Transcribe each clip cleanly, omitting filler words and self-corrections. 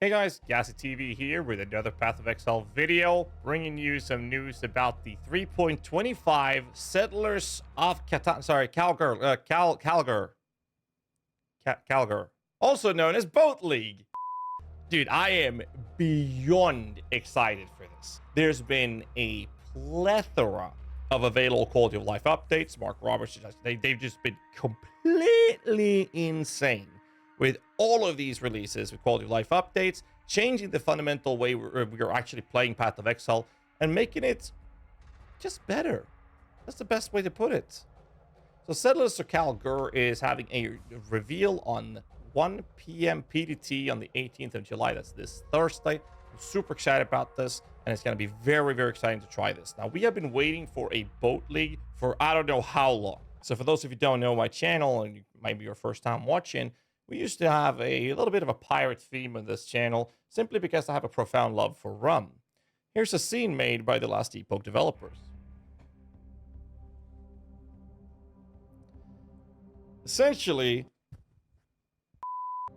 Hey guys, GHAZZY TV here with another Path of Exile video, bringing you some news about the 3.25 Settlers of Kalguur, also known as Boat League. Dude, I am beyond excited for this. There's been a plethora of available quality of life updates. Mark Roberts, they've just been completely insane with all of these releases with quality of life updates, changing the fundamental way we're actually playing Path of Exile and making it just better. That's the best way to put it. So Settlers of Kalguur is having a reveal on 1 p.m. PDT on the 18th of July. That's this Thursday. I'm super excited about this, and it's going to be very, very exciting to try this. Now, we have been waiting for a boat league for I don't know how long. So for those of you who don't know my channel, and it might be your first time watching, we used to have a little bit of a pirate theme on this channel, simply because I have a profound love for rum. Here's a scene made by the Last Epoch developers. Essentially,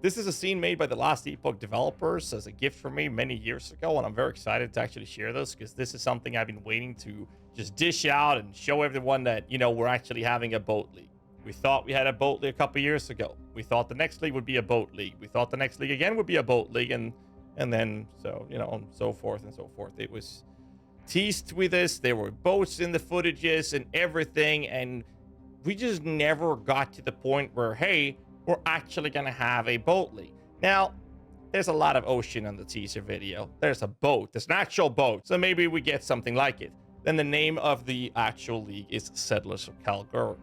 this is a scene made by the Last Epoch developers as a gift for me many years ago, and I'm very excited to actually share this because this is something I've been waiting to just dish out and show everyone that, you know, we're actually having a boat league. We thought we had a boat league a couple years ago. We thought the next league would be a boat league. We thought the next league again would be a boat league, and then so, you know, and so forth and so forth. It was teased with this. There were boats in the footages and everything, and we just never got to the point where, hey, we're actually going to have a boat league. Now, there's a lot of ocean on the teaser video. There's a boat. There's an actual boat. So maybe we get something like it. Then the name of the actual league is Settlers of Kalguur.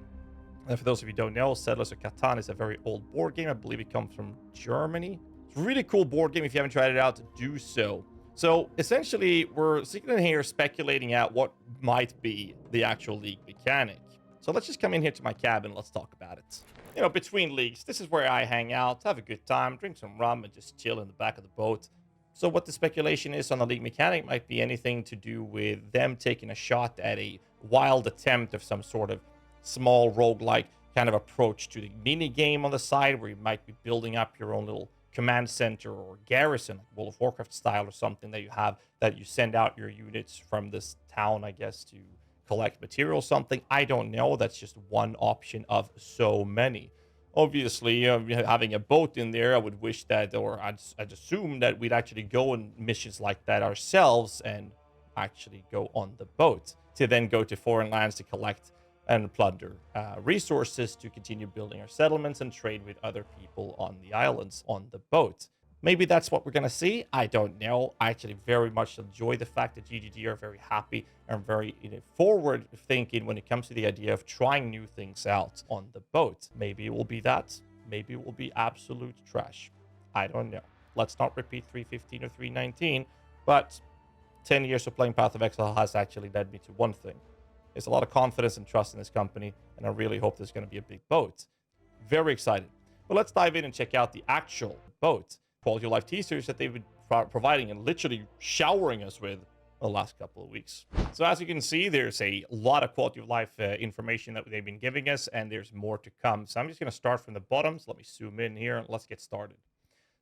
And for those of you who don't know, Settlers of Catan is a very old board game. I believe it comes from Germany. It's a really cool board game. If you haven't tried it out, do so. So essentially, we're sitting in here speculating out what might be the actual league mechanic. So let's just come in here to my cabin. Let's talk about it. You know, between leagues, this is where I hang out, have a good time, drink some rum, and just chill in the back of the boat. So what the speculation is on the league mechanic might be anything to do with them taking a shot at a wild attempt of some sort of small roguelike kind of approach to the mini game on the side, where you might be building up your own little command center or garrison, like World of Warcraft style or something that you have, that you send out your units from this town, I guess, to collect material, something. I don't know. That's just one option of so many. Obviously, having a boat in there, I would wish that, or I'd assume that we'd actually go on missions like that ourselves and actually go on the boat to then go to foreign lands to collect and plunder resources to continue building our settlements and trade with other people on the islands on the boat. Maybe that's what we're going to see. I don't know. I actually very much enjoy the fact that GGG are very happy and very forward thinking when it comes to the idea of trying new things out on the boat. Maybe it will be that. Maybe it will be absolute trash. I don't know. Let's not repeat 3.15 or 3.19, but 10 years of playing Path of Exile has actually led me to one thing. There's a lot of confidence and trust in this company, and I really hope there's going to be a big boat. Very excited. But let's dive in and check out the actual boat. Quality of life teasers that they've been providing and literally showering us with the last couple of weeks. So as you can see, there's a lot of quality of life information that they've been giving us, and there's more to come. So I'm just going to start from the bottom. So let me zoom in here and let's get started.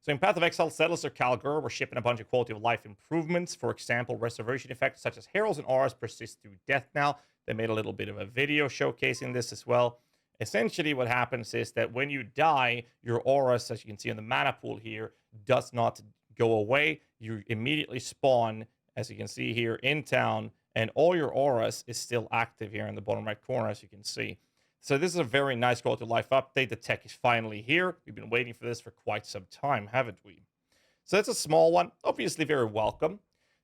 So in Path of Exile, Settlers of Kalguur, we're shipping a bunch of quality of life improvements. For example, restoration effects such as heralds and auras persist through death now. They made a little bit of a video showcasing this as well. Essentially, what happens is that when you die, your auras, as you can see on the mana pool here, does not go away. You immediately spawn, as you can see here, in town, and all your auras is still active here in the bottom right corner, as you can see. So this is a very nice quality of life update. The tech is finally here. We've been waiting for this for quite some time, haven't we? So that's a small one, obviously very welcome.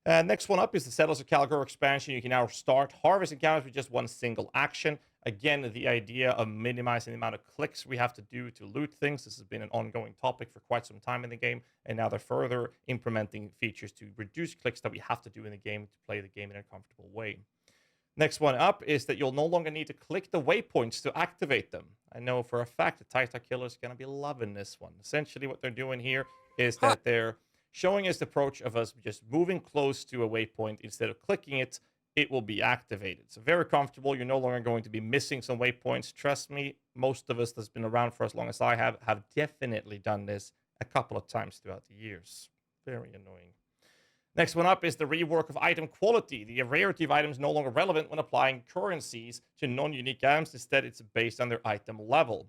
Next one up is the Settlers of Kalguur expansion. You can now start harvest encounters with just one single action. Again, the idea of minimizing the amount of clicks we have to do to loot things. This has been an ongoing topic for quite some time in the game, and now they're further implementing features to reduce clicks that we have to do in the game to play the game in a comfortable way. Next one up is that you'll no longer need to click the waypoints to activate them. I know for a fact that Taita Killer is going to be loving this one. Essentially, what they're doing here is that they're showing us the approach of us just moving close to a waypoint. Instead of clicking it, it will be activated. So very comfortable. You're no longer going to be missing some waypoints. Trust me, most of us that's been around for as long as I have definitely done this a couple of times throughout the years. Very annoying. Next one up is the rework of item quality. The rarity of items no longer relevant when applying currencies to non-unique items. Instead, it's based on their item level.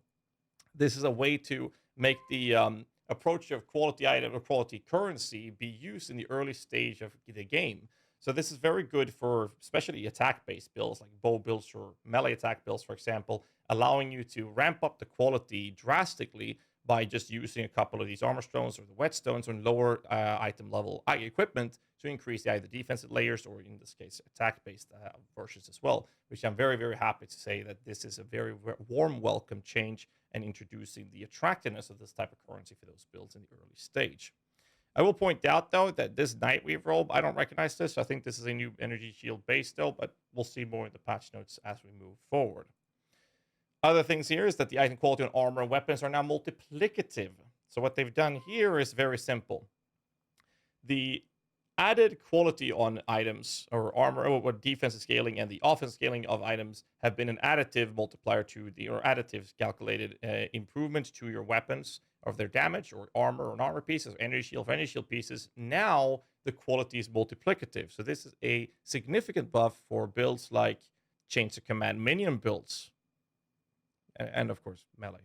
This is a way to make the approach of quality item or quality currency be used in the early stage of the game. So this is very good for especially attack-based builds like bow builds or melee attack builds, for example, allowing you to ramp up the quality drastically by just using a couple of these armor stones or the whetstones on lower item level equipment to increase either defensive layers or, in this case, attack-based versions as well, which I'm very, very happy to say that this is a very warm welcome change and introducing the attractiveness of this type of currency for those builds in the early stage. I will point out, though, that this Nightweave robe, I don't recognize this. I think this is a new energy shield base, though, but we'll see more in the patch notes as we move forward. Other things here is that the item quality on armor and weapons are now multiplicative. So what they've done here is very simple. The added quality on items or armor or defensive scaling and the offensive scaling of items have been an additive multiplier to the or additives calculated improvement to your weapons of their damage or armor or armor pieces, or energy shield for energy shield pieces. Now the quality is multiplicative. So this is a significant buff for builds like Chains of Command minion builds. And of course, melee.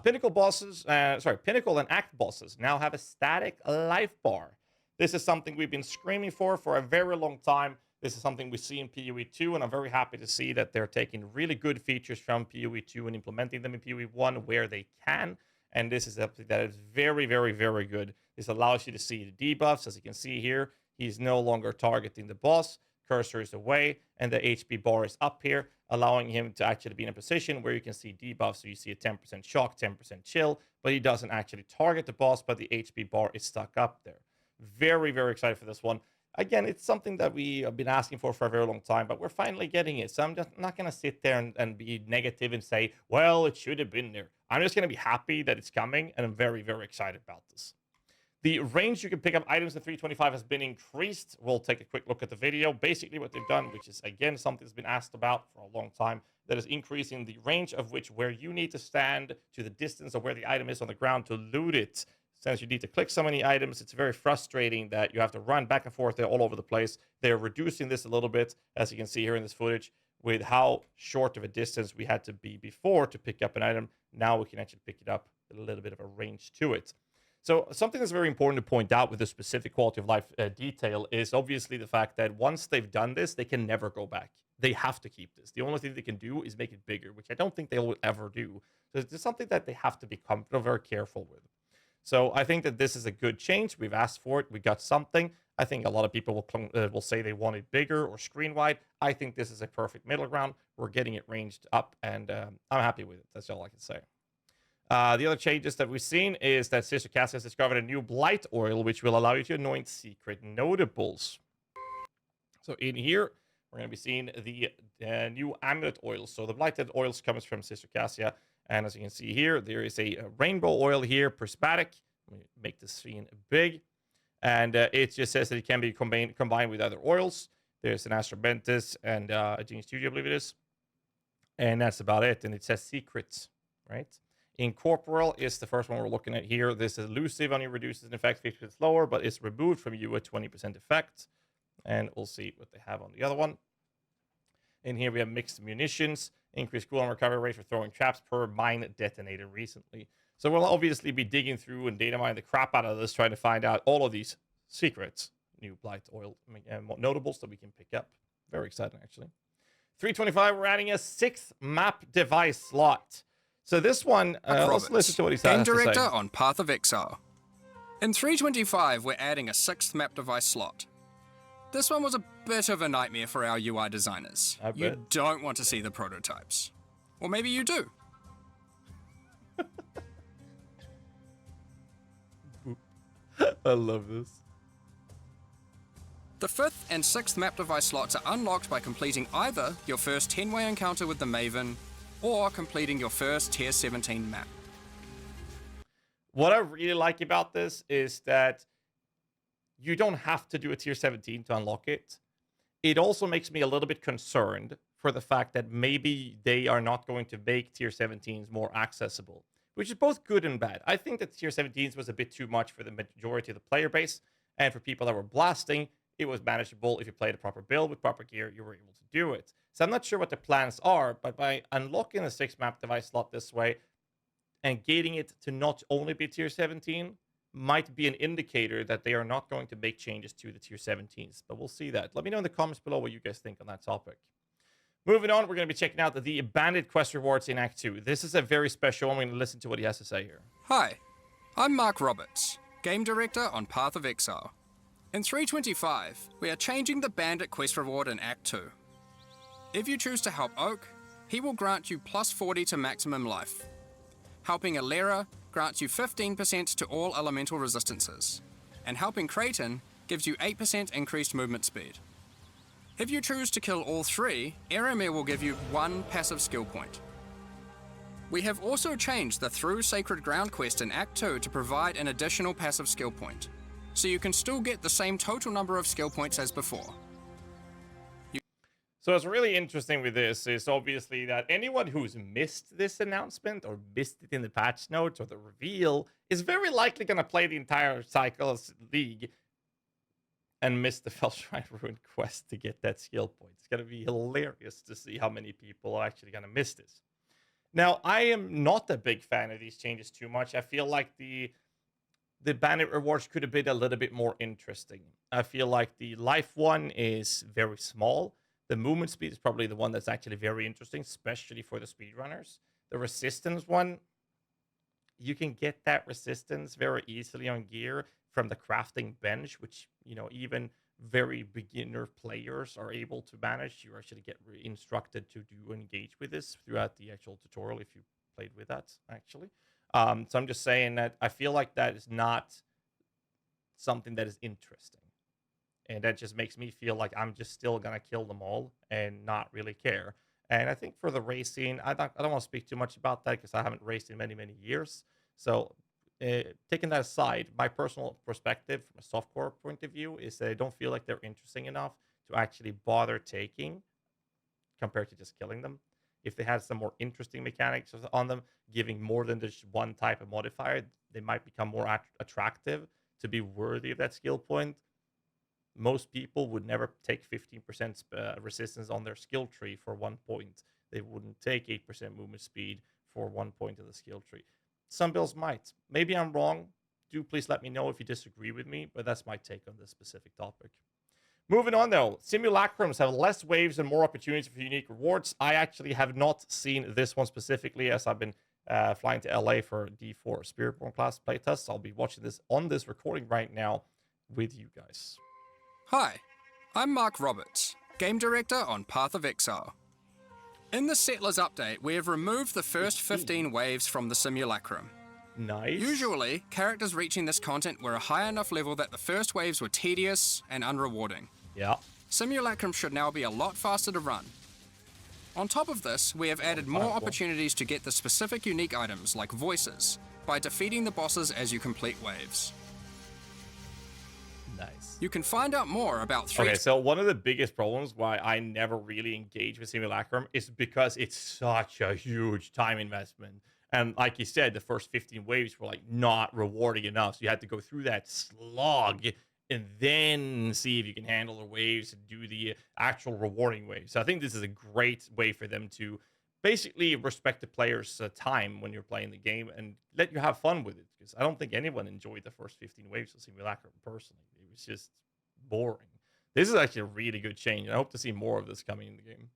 Pinnacle and Act bosses now have a static life bar. This is something we've been screaming for a very long time. This is something we see in PoE 2, and I'm very happy to see that they're taking really good features from PoE 2 and implementing them in PoE 1 where they can. And this is something that is very, very, very good. This allows you to see the debuffs. As you can see here, he's no longer targeting the boss. Cursor is away, and the HP bar is up here, allowing him to actually be in a position where you can see debuffs. So you see a 10% shock, 10% chill, but he doesn't actually target the boss, but the HP bar is stuck up there. Very, very excited for this one. Again, it's something that we have been asking for a very long time, but we're finally getting it. So I'm just not going to sit there and be negative and say, well, it should have been there. I'm just going to be happy that it's coming, and I'm very, very excited about this. The range you can pick up items in 3.25 has been increased. We'll take a quick look at the video. Basically what they've done, which is, again, something that's been asked about for a long time, that is increasing the range of where you need to stand to the distance of where the item is on the ground to loot it. Since you need to click so many items, it's very frustrating that you have to run back and forth there all over the place. They're reducing this a little bit, as you can see here in this footage, with how short of a distance we had to be before to pick up an item. Now we can actually pick it up with a little bit of a range to it. So something that's very important to point out with the specific quality of life detail is obviously the fact that once they've done this, they can never go back. They have to keep this. The only thing they can do is make it bigger, which I don't think they will ever do. So it's something that they have to be very careful with. So I think that this is a good change. We've asked for it. We got something. I think a lot of people will say they want it bigger or screen wide. I think this is a perfect middle ground. We're getting it ranged up, and I'm happy with it. That's all I can say. The other changes that we've seen is that Sister Cassie has discovered a new blight oil, which will allow you to anoint secret notables. So in here, we're going to be seeing the new amulet oils. So the blighted oils comes from Sister Cassia. And as you can see here, there is a rainbow oil here, prismatic. Let me make this scene big. And it just says that it can be combined with other oils. There's an Astrobentis and a Gene Studio, I believe it is. And that's about it. And it says secrets, right? Incorporeal is the first one we're looking at here. This is elusive on you, reduces an effect 50% slower, but it's removed from you at 20% effect. And we'll see what they have on the other one. In here we have mixed munitions, increased cooldown recovery rate for throwing traps per mine detonated recently. So we'll obviously be digging through and data mining the crap out of this, trying to find out all of these secrets, new blight oil notables that we can pick up. Very exciting, actually. 3.25, we're adding a 6th map device slot. So this one, let's listen to what he's Game Director on Path of Exile. In 3.25, we're adding a 6th map device slot. This one was a bit of a nightmare for our UI designers. You don't want to see the prototypes. Or maybe you do. I love this. The 5th and 6th map device slots are unlocked by completing either your first 10-way encounter with the Maven or completing your first Tier 17 map. What I really like about this is that you don't have to do a Tier 17 to unlock it. It also makes me a little bit concerned for the fact that maybe they are not going to make Tier 17s more accessible. which is both good and bad. I think that tier 17s was a bit too much for the majority of the player base, and for people that were blasting, it was manageable. If you played a proper build with proper gear, you were able to do it. So I'm not sure what the plans are, but by unlocking the 6 map device slot this way and gating it to not only be tier 17 might be an indicator that they are not going to make changes to the tier 17s, but we'll see that. Let me know in the comments below what you guys think on that topic. Moving on, we're going to be checking out the Bandit quest rewards in Act 2. This is a very special one. We're going to listen to what he has to say here. Hi, I'm Mark Roberts, Game Director on Path of Exile. In 3.25, we are changing the Bandit quest reward in Act 2. If you choose to help Oak, he will grant you plus 40 to maximum life. Helping Alera grants you 15% to all elemental resistances, and helping Creighton gives you 8% increased movement speed. If you choose to kill all 3, Eremir will give you 1 passive skill point. We have also changed the Through Sacred Ground quest in Act 2 to provide an additional passive skill point, so you can still get the same total number of skill points as before. So what's really interesting with this is obviously that anyone who's missed this announcement or missed it in the patch notes or the reveal is very likely going to play the entire Cycles League and miss the Fellshrine Ruin quest to get that skill point. It's going to be hilarious to see how many people are actually going to miss this. Now, I am not a big fan of these changes too much. I feel like the Bandit rewards could have been a little bit more interesting. I feel like the life one is very small. The movement speed is probably the one that's actually very interesting, especially for the speedrunners. The resistance one, you can get that resistance very easily on gear from the crafting bench, which, you know, even very beginner players are able to manage. You actually get instructed to do engage with this throughout the actual tutorial if you played with that, actually. So I'm just saying that I feel like that is not something that is interesting. And that just makes me feel like I'm just still going to kill them all and not really care. And I think for the racing, I don't want to speak too much about that because I haven't raced in many, many years. So taking that aside, my personal perspective from a softcore point of view is that I don't feel like they're interesting enough to actually bother taking compared to just killing them. If they had some more interesting mechanics on them, giving more than just one type of modifier, they might become more attractive to be worthy of that skill point. Most people would never take 15% resistance on their skill tree for 1 point. They wouldn't take 8% movement speed for 1 point of the skill tree. Some builds might. Maybe I'm wrong. Do please let me know if you disagree with me, but that's my take on this specific topic. Moving on, though, simulacrums have less waves and more opportunities for unique rewards. I actually have not seen this one specifically, as I've been flying to LA for D4 Spiritborn class playtests. I'll be watching this on this recording right now with you guys. Hi, I'm Mark Roberts, Game Director on Path of Exile. In the Settlers update, we have removed the first 15 waves from the simulacrum. Nice. Usually, characters reaching this content were a high enough level that the first waves were tedious and unrewarding. Yeah. Simulacrum should now be a lot faster to run. On top of this, we have added more opportunities to get the specific unique items like voices by defeating the bosses as you complete waves. Nice. You can find out more about Okay, so one of the biggest problems why I never really engage with Simulacrum is because it's such a huge time investment. And like you said, the first 15 waves were like not rewarding enough. So you had to go through that slog and then see if you can handle the waves and do the actual rewarding waves. So I think this is a great way for them to basically respect the player's time when you're playing the game and let you have fun with it. Because I don't think anyone enjoyed the first 15 waves of Simulacrum personally. It was just boring. This is actually a really good change. I hope to see more of this coming in the game.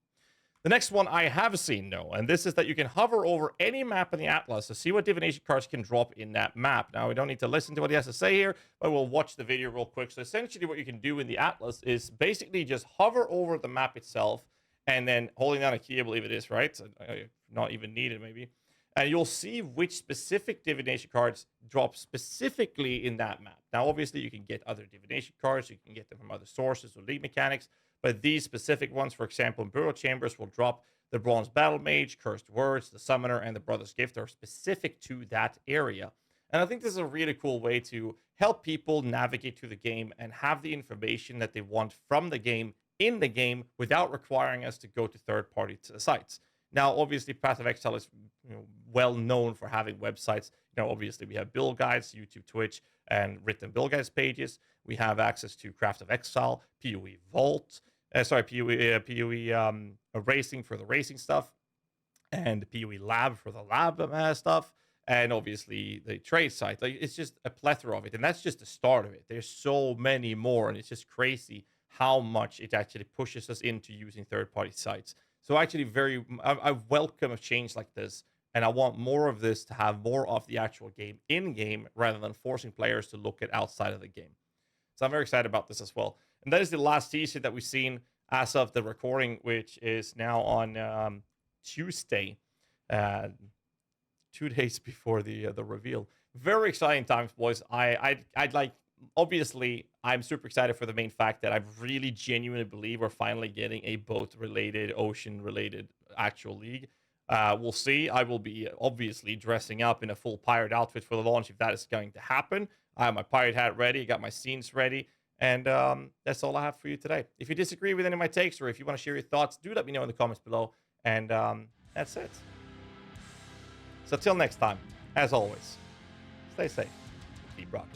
The next one I have seen, though, and this is that you can hover over any map in the Atlas to see what divination cards can drop in that map. Now, we don't need to listen to what he has to say here, but we'll watch the video real quick. So essentially what you can do in the Atlas is basically just hover over the map itself and then holding down a key, I believe it is, right? Not even needed, maybe. And you'll see which specific divination cards drop specifically in that map. Now, obviously, you can get other divination cards. You can get them from other sources or league mechanics. But these specific ones, for example, in Burial Chambers, will drop the Bronze Battle Mage, Cursed Words, the Summoner, and the Brother's Gift are specific to that area. And I think this is a really cool way to help people navigate through the game and have the information that they want from the game in the game without requiring us to go to third-party sites. Now, obviously, Path of Exile is well known for having websites. Obviously, we have build guides, YouTube, Twitch, and written build guides pages. We have access to Craft of Exile, PoE Vault, PoE Racing for the racing stuff, and PoE Lab for the lab stuff, and obviously the trade site. Like, it's just a plethora of it, and that's just the start of it. There's so many more, and it's just crazy how much it actually pushes us into using third-party sites. So actually, I welcome a change like this, and I want more of this to have more of the actual game in-game rather than forcing players to look at outside of the game. So I'm very excited about this as well. And that is the last teaser that we've seen as of the recording, which is now on Tuesday, 2 days before the reveal. Very exciting times, boys. I'd like. Obviously, I'm super excited for the main fact that I really genuinely believe we're finally getting a boat-related, ocean-related actual league. We'll see. I will be obviously dressing up in a full pirate outfit for the launch if that is going to happen. I have my pirate hat ready, got my scenes ready, and that's all I have for you today. If you disagree with any of my takes or if you want to share your thoughts, do let me know in the comments below. And that's it. So till next time, as always, stay safe, keep rocking.